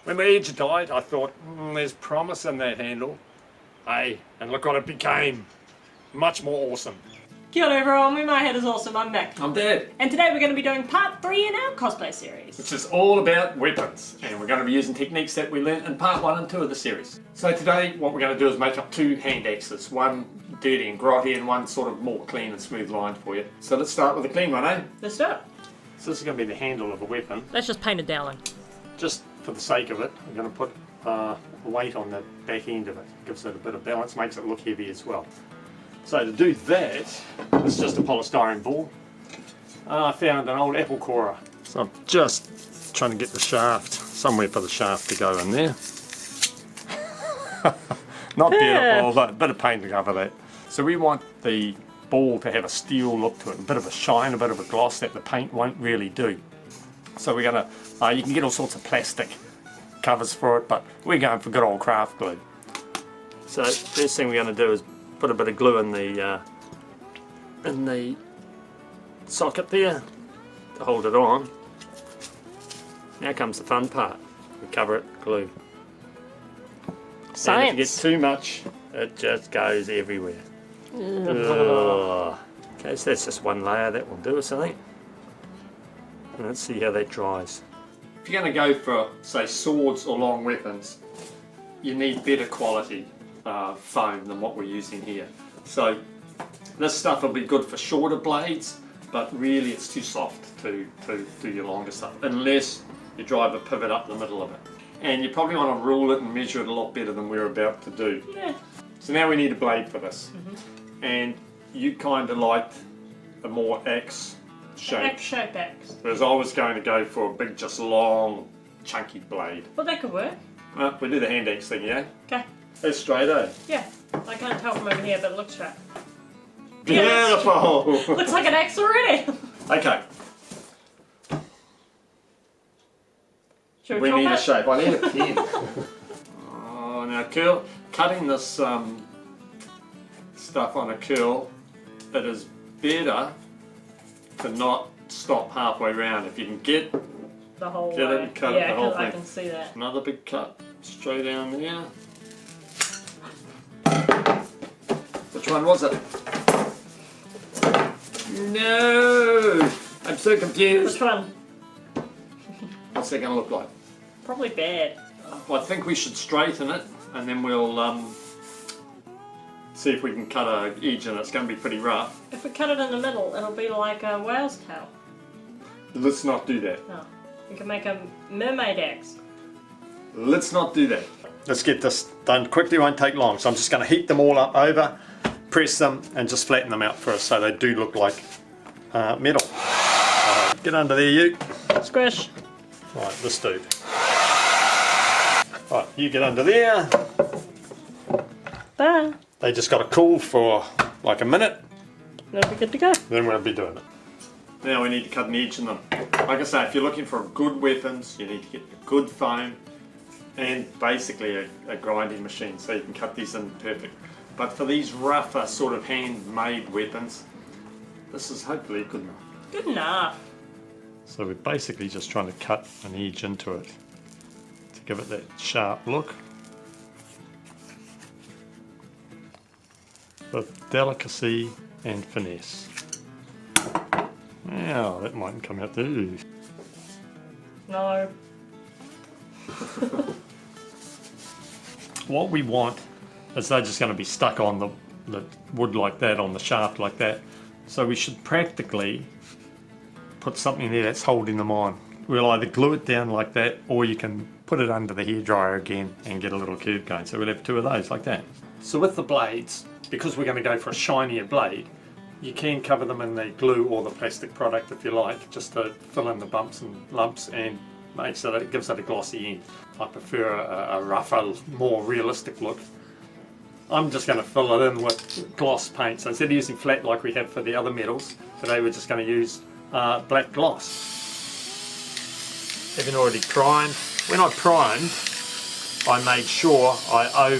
When the edge died, I thought, there's promise in that handle. Hey, and look what it became. Much more awesome. Kia ora everyone, My Head is Awesome, I'm Mick. I'm Dad. And today we're going to be doing part 3 in our cosplay series. Which is all about weapons. And we're going to be using techniques that we learned in part 1 and 2 of the series. So today, what we're going to do is make up 2 hand axes. One dirty and grotty and one sort of more clean and smooth lined for you. So let's start with the clean one, eh? Let's do it. So this is going to be the handle of a weapon. Let's just paint it down. Just for the sake of it, I'm going to put a weight on the back end of it. Gives it a bit of balance, makes it look heavy as well. So to do that, it's just a polystyrene ball. I found an old apple corer. So I'm just trying to get the shaft, somewhere for the shaft to go in there. Not beautiful, but a bit of paint to cover that. So we want the ball to have a steel look to it, a bit of a shine, a bit of a gloss that the paint won't really do. So we're going to, you can get all sorts of plastic covers for it, but we're going for good old craft glue. So first thing we're going to do is put a bit of glue in the socket there to hold it on. Now comes the fun part. We cover it, glue. Science. And if you get too much, it just goes everywhere. Okay, so that's just one layer. That will do us, I think. And let's see how that dries. If you're going to go for, say, swords or long weapons, you need better quality foam than what we're using here. So this stuff will be good for shorter blades, but really it's too soft to do your longer stuff, unless you drive a pivot up the middle of it. And you probably want to rule it and measure it a lot better than we're about to do. Yeah. So now we need a blade for this. And you kind of liked a more axe shape. Shape axe. Whereas I was going to go for a big, just long, chunky blade. Well, that could work. Well, we do the hand axe thing, yeah? Okay. That's straight, eh? Yeah. I can't tell from over here, but it looks straight. Beautiful! Looks like an axe already. Okay. Should We chop need a it? shape. I need a pen. Oh, now cutting this stuff on a curl, it is better to not stop halfway round. If you can get The whole it way. and cut it the whole I thing. can see that. Another big cut straight down there. Which one was it? No! I'm so confused. Which one? What's that going to look like? Probably bad. Well, I think we should straighten it, and then we'll see if we can cut an edge, and it's going to be pretty rough. If we cut it in the middle, it'll be like a whale's tail. Let's not do that. No. We can make a mermaid axe. Let's not do that. Let's get this done quickly, won't take long. So I'm just going to heat them all up over, press them, and just flatten them out first so they do look like metal. Get under there, you. Squish. Right, this dude. Right, you get under there. There. They just got to cool for like a minute. That'll be good to go. Then we'll be doing it. Now we need to cut an edge in them. Like I say, if you're looking for good weapons, you need to get a good foam and basically a grinding machine so you can cut these in perfect. But for these rougher sort of handmade weapons, this is hopefully good enough. Good enough. So we're basically just trying to cut an edge into it to give it that sharp look. With delicacy and finesse. Now that mightn't come out there. No. What we want is they're just going to be stuck on the wood like that, on the shaft like that. So we should practically put something there that's holding them on. We'll either glue it down like that, or you can put it under the hairdryer again and get a little curve going. So we'll have 2 of those like that. So with the blades, because we're going to go for a shinier blade, you can cover them in the glue or the plastic product if you like, just to fill in the bumps and lumps and make so that it gives it a glossy end. I prefer a rougher, more realistic look. I'm just going to fill it in with gloss paint. So instead of using flat like we have for the other metals, today we're just going to use black gloss. Having already primed, when I primed, I made sure I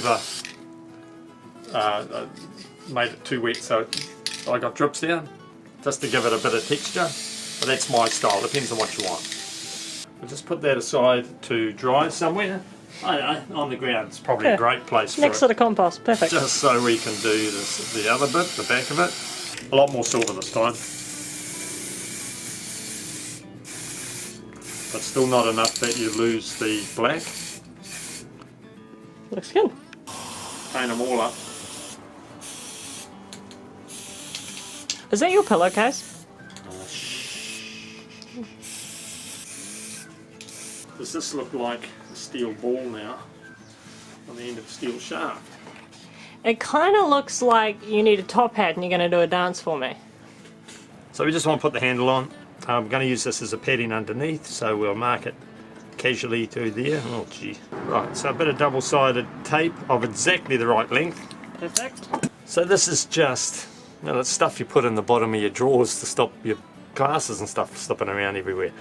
made it too wet, so I got drips down just to give it a bit of texture. But that's my style, depends on what you want. We'll just put that aside to dry somewhere. I don't know, on the ground. It's probably a great place for Next to it. the compost. Perfect. Just so we can do this, the other bit, the back of it. A lot more silver this time. But still not enough that you lose the black. Looks good. Paint them all up. Is that your pillowcase? Does this look like a steel ball now on the end of a steel shaft? It kind of looks like you need a top hat and you're going to do a dance for me. So we just want to put the handle on. I'm going to use this as a padding underneath, so we'll mark it casually through there. Oh gee. Right, so a bit of double-sided tape of exactly the right length. Perfect. So this is just, you know, that stuff you put in the bottom of your drawers to stop your glasses and stuff slipping around everywhere,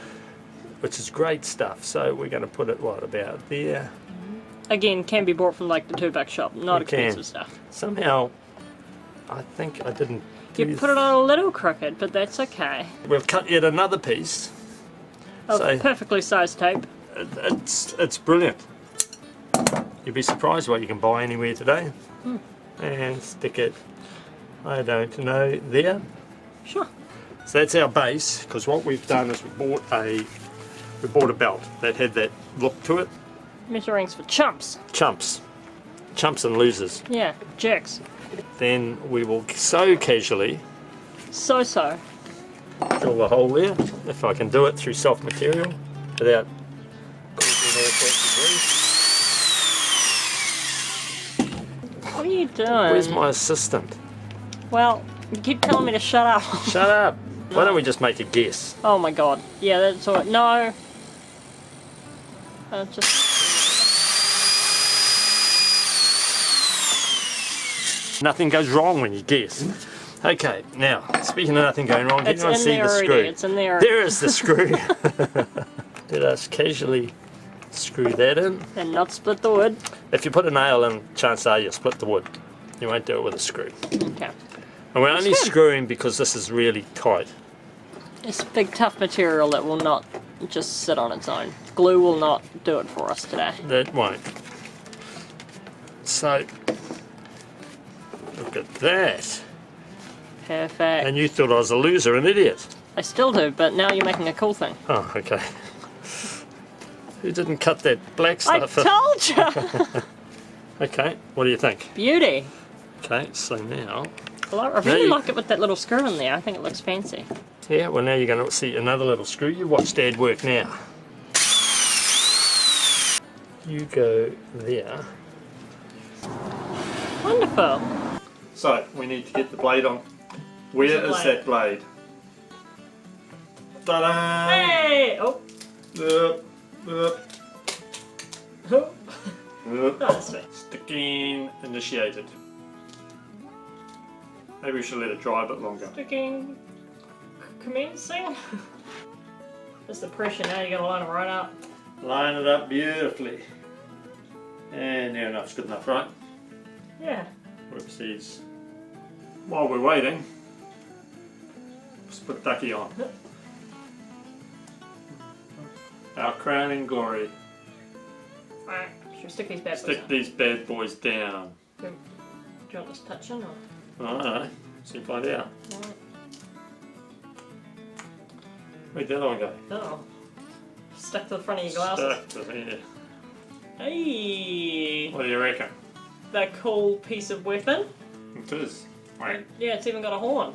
which is great stuff. So we're going to put it, what, about there? Again, can be bought from like the $2 shop, not expensive stuff. Somehow, I think I didn't do You put it on a little crooked, but that's okay. We've cut yet another piece. Of So perfectly sized tape. it's brilliant. You'd be surprised what you can buy anywhere today. And stick it, I don't know, there. Sure. So that's our base, because what we've done is we bought a belt that had that look to it. Measure rings for chumps. Chumps and losers. Yeah, jerks. Then we will so casually So. drill a hole there, if I can do it through soft material without causing all sorts of grief. What are you doing? Where's my assistant? Well, you keep telling me to shut up. Shut up. Why don't we just make a guess? Oh my god. Yeah, that's all right. No. Just... Nothing goes wrong when you guess. Okay, now, speaking of nothing going wrong, can It's anyone in see there the already. screw? It's in there. There is the screw. Let us casually screw that in. And not split the wood. If you put a nail in, chances are you'll split the wood. You won't do it with a screw. Okay. And we're only screwing because this is really tight. It's big tough material that will not just sit on its own. Glue will not do it for us today. That won't. So, look at that. Perfect. And you thought I was a loser, an idiot. I still do, but now you're making a cool thing. Oh, okay. Who didn't cut that black I stuff? told you! Okay, what do you think? Beauty. Okay, so now... I really like it with that little screw in there. I think it looks fancy. Yeah, well now you're going to see another little screw. You watch Dad work now. You go there. Wonderful. So, we need to get the blade on. Where is that blade? Ta-da! Hey! Oh. That's sweet. Sticking initiated. Maybe we should let it dry a bit longer. Sticking. Commencing. That's the pressure now. You gotta line them right up. Line it up beautifully. And near enough's good enough, right? Yeah. Whoopsies. While we're waiting, let's put Ducky on. Our crowning glory. Alright, should we stick these bad boys Stick on? these bad boys down. Do you want this touching or? I don't know. Soon find out. Alright. Where'd the other one go? Oh. Stuck to the front of your glasses. Stuck to here. Hey! What do you reckon? That cool piece of weapon. It is. Right. Yeah, it's even got a horn.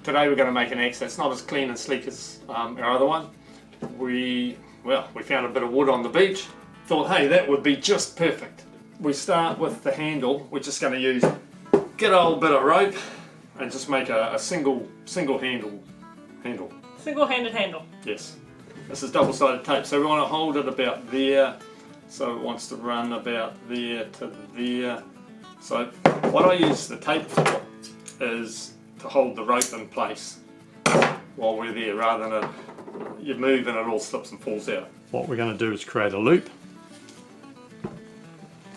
Today we're going to make an axe that's not as clean and sleek as our other one. We found a bit of wood on the beach. Thought, hey, that would be just perfect. We start with the handle. We're just going to use a good old bit of rope and just make a single handle. Single-handed handle. Yes. This is double-sided tape, so we want to hold it about there. So it wants to run about there to there. So what I use the tape for is to hold the rope in place while we're there, rather than you move and it all slips and falls out. What we're going to do is create a loop.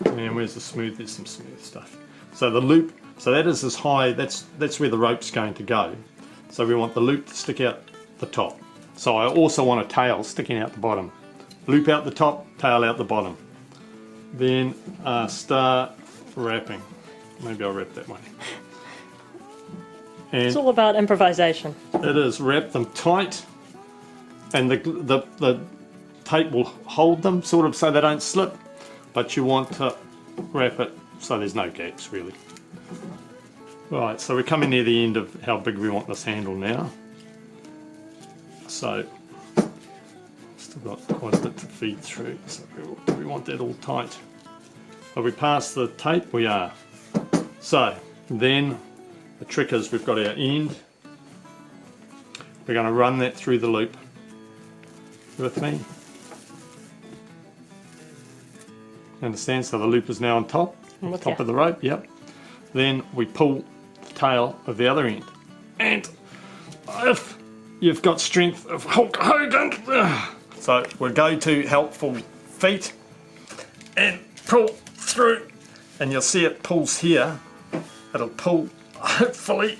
And where's the smooth? There's some smooth stuff. So the loop, so that is as high, that's where the rope's going to go. So we want the loop to stick out the top. So I also want a tail sticking out the bottom. Loop out the top, tail out the bottom. Then start wrapping. Maybe I'll wrap that way. And It's all about improvisation. it is, wrap them tight, and the tape will hold them sort of so they don't slip, but you want to wrap it so there's no gaps really. Right, so we're coming near the end of how big we want this handle now. So still got quite a bit to feed through, so we want that all tight. Are we past the tape? We are. So then the trick is we've got our end. We're going to run that through the loop. You with me? Understand? So the loop is now on top. Top of the rope, yep. Then we pull the tail of the other end. And if you've got strength of Hulk Hogan, so we'll go to helpful feet and pull through, and you'll see it pulls here. It'll pull, hopefully,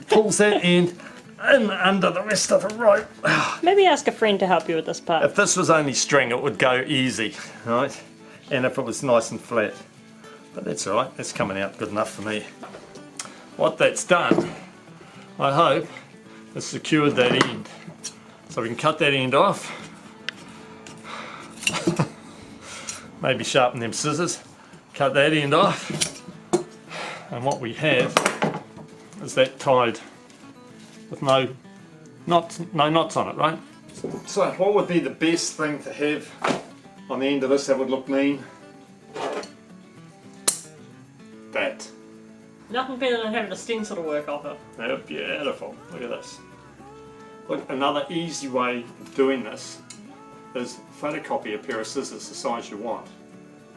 pulls that end in under the rest of the rope. Maybe ask a friend to help you with this part. If this was only string, it would go easy, right? And if it was nice and flat. But that's alright, that's coming out good enough for me. What that's done, I hope, has secured that end. So we can cut that end off. Maybe sharpen them scissors. Cut that end off. And what we have is that tied with no knots on it, right? So what would be the best thing to have on the end of this that would look mean? That. Nothing better than having a stencil to work off of. They're beautiful. Look at this. Look, another easy way of doing this is photocopy a pair of scissors the size you want,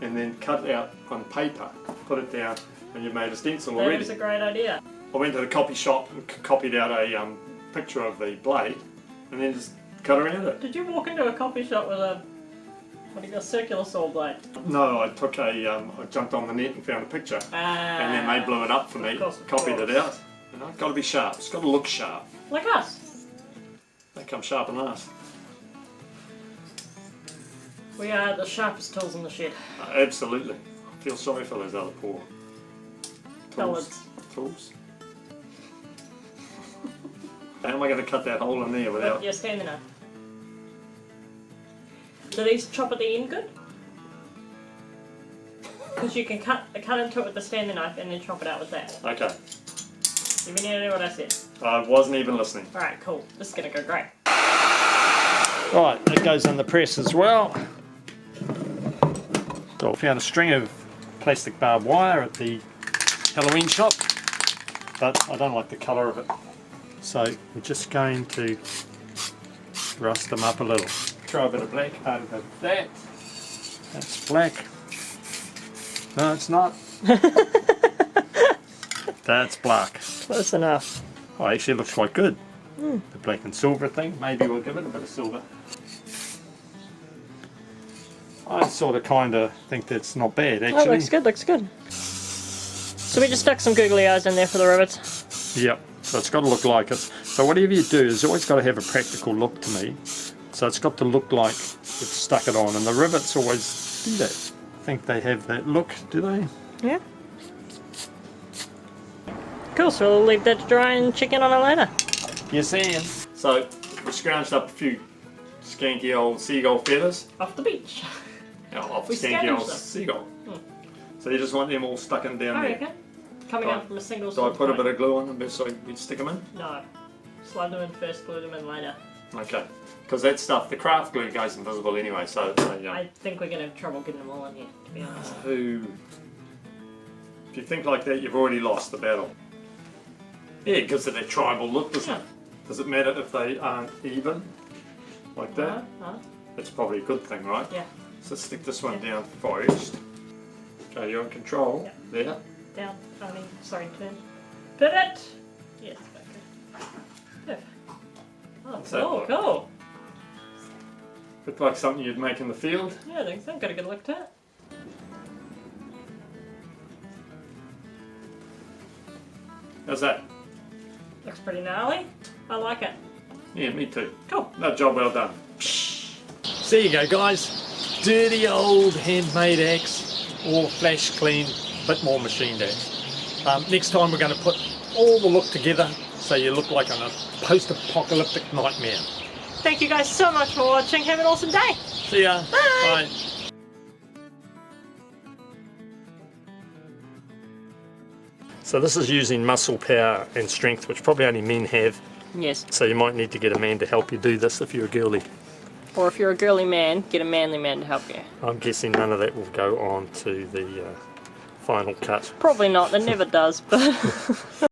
and then cut it out on paper, put it down, and you've made a stencil already. That is a great idea. I went to the copy shop and copied out a picture of the blade, and then just cut around it. Did you walk into a coffee shop with a circular saw blade? No, I took I jumped on the net and found a picture, and then they blew it up for me, copied it out. You know, it's got to be sharp. It's got to look sharp. Like us. They come sharp and last. We are the sharpest tools in the shed. Absolutely. I feel sorry for those other poor tools. How am I going to cut that hole in there without... With your stamina. Do these chop at the end good? Because you can cut into it with the standing knife and then chop it out with that. Okay. You mean to know what I said? I wasn't even listening. Alright, cool. This is going to go great. Right, that goes in the press as well. So I found a string of plastic barbed wire at the Halloween shop, but I don't like the colour of it. So we're just going to rust them up a little. Throw a bit of black over that. That's black. No, it's not. That's black. Close enough. Oh, actually it looks quite good. The black and silver thing. Maybe we'll give it a bit of silver. I sort of kind of think that's not bad actually. Oh, looks good, looks good. So we just stuck some googly eyes in there for the rivets. Yep, so it's got to look like it. So whatever you do, it's always got to have a practical look to me. So it's got to look like you've stuck it on, and the rivets always do that. I think they have that look, do they? Yeah. Cool, so we'll leave that to dry and check in on it later. Yes, and. So we scrounged up a few skanky old seagull feathers. Off the beach. Off We skanky old scavenged them. seagull. So you just want them all stuck in down I there. reckon. Coming out from a single So I sword put a point. bit of glue on them so we'd stick them in? No. Slide them in first, glue them in later. Okay. Because that stuff, the craft glue goes invisible anyway, so... I think we're going to have trouble getting them all in here, to be honest. If you think like that, you've already lost the battle. Yeah, it gives it a tribal look, doesn't it? Does it matter if they aren't even? Like that? No. That's probably a good thing, right? Yeah. So stick this one down first. Okay, you're in control. Yep. There. Down. Sorry, turn. Pivot! Yes, okay. Perfect. Oh, that cool, look? cool. Look like something you'd make in the field. Yeah, I think so. Got a good look to it. How's that? Looks pretty gnarly. I like it. Yeah, me too. Cool. No, job well done. There you go, guys. Dirty old handmade axe, all flash clean, bit more machined axe. Next time we're going to put all the look together so you look like a post-apocalyptic nightmare. Thank you guys so much for watching. Have an awesome day. See ya. Bye. Bye. So this is using muscle power and strength, which probably only men have. Yes. So you might need to get a man to help you do this if you're a girly. Or if you're a girly man, get a manly man to help you. I'm guessing none of that will go on to the final cut. Probably not. It never does, but...